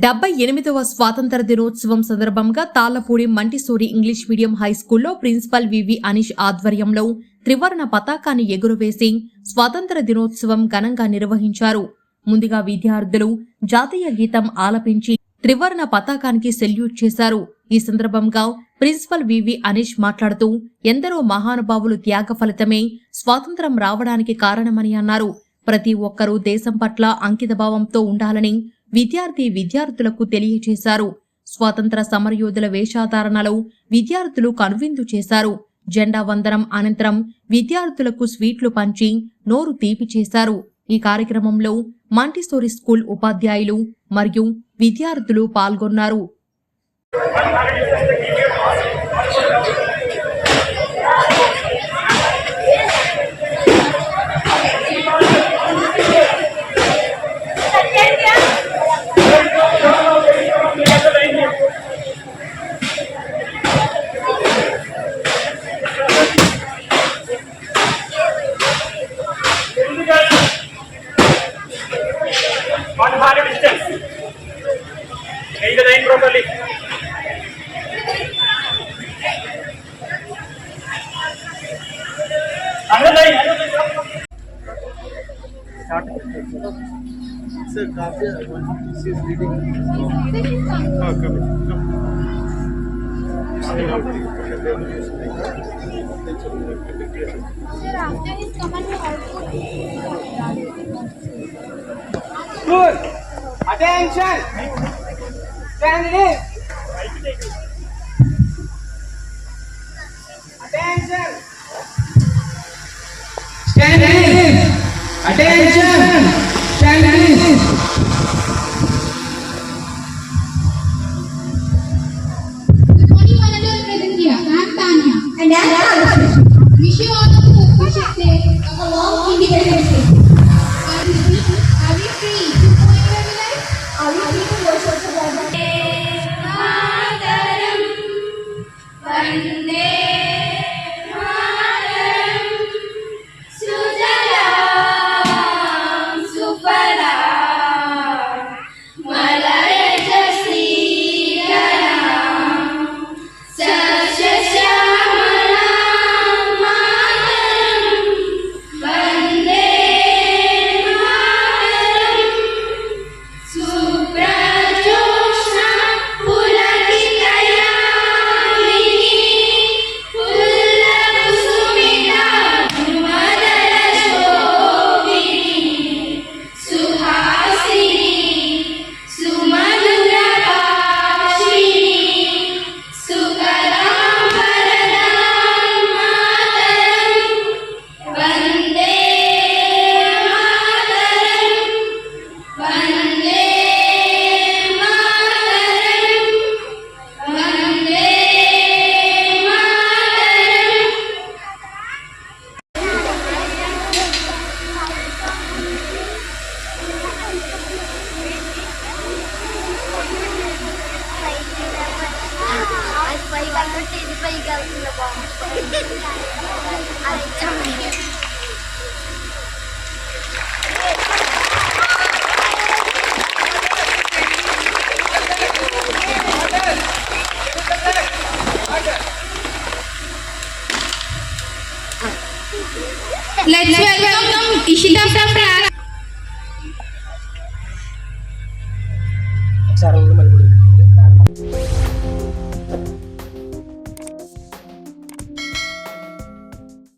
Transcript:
78వ స్వాతంత్ర దినోత్సవం సందర్భంగా తాళ్లపూడి మంటిసోరి ఇంగ్లీష్ మీడియం హైస్కూల్లో ప్రిన్సిపల్ వివి అనీష్ ఆధ్వర్యంలో త్రివర్ణ పతాకాన్ని ఎగురవేసి స్వాతంత్ర దినోత్సవం ఘనంగా నిర్వహించారు. ముందుగా విద్యార్థులు జాతీయ గీతం ఆలపించి త్రివర్ణ పతాకానికి సెల్యూట్ చేశారు. ఈ సందర్భంగా ప్రిన్సిపల్ వివి అనీష్ మాట్లాడుతూ ఎందరో మహానుభావులు త్యాగ ఫలితమే స్వాతంత్రం రావడానికి కారణమని అన్నారు. ప్రతి ఒక్కరూ దేశం పట్ల అంకితభావంతో ఉండాలని విద్యార్థులకు తెలియజేశారు. స్వాతంత్ర సమరయోధుల వేషధారణలో విద్యార్థులు కనువిందు చేశారు. జెండా వందనం అనంతరం విద్యార్థులకు స్వీట్లు పంచి నోరు తీపి చేశారు. ఈ కార్యక్రమంలో మాంటిసోరి స్కూల్ ఉపాధ్యాయులు మరియు విద్యార్థులు పాల్గొన్నారు. Make the line properly. Another line. Sir, Kavya, she is reading. Come. Sir, after his command, we also. Good. Attention. Stand in. Attention. Stand in. Attention. Stand in. Good morning, Manadol present here. I am Tanya. And I am Anushka. Wish you all a good day of a long Independence Day. Are we free to go anywhere we like? Are we free to worship the Lord? Vande Mataram Sujalam Sufalam Malayja Srigaram Sashashamalam Mataram Vande Mataram Suprajoshna Pulakitayamini Pullakusumita Madara Shobhini Suhasini Sumadura Bhashini Sukalam Varadam Mataram Vande Mataram Vande Mataram Vande Mataram. Let's welcome Ishita from Prague. Sarang naman.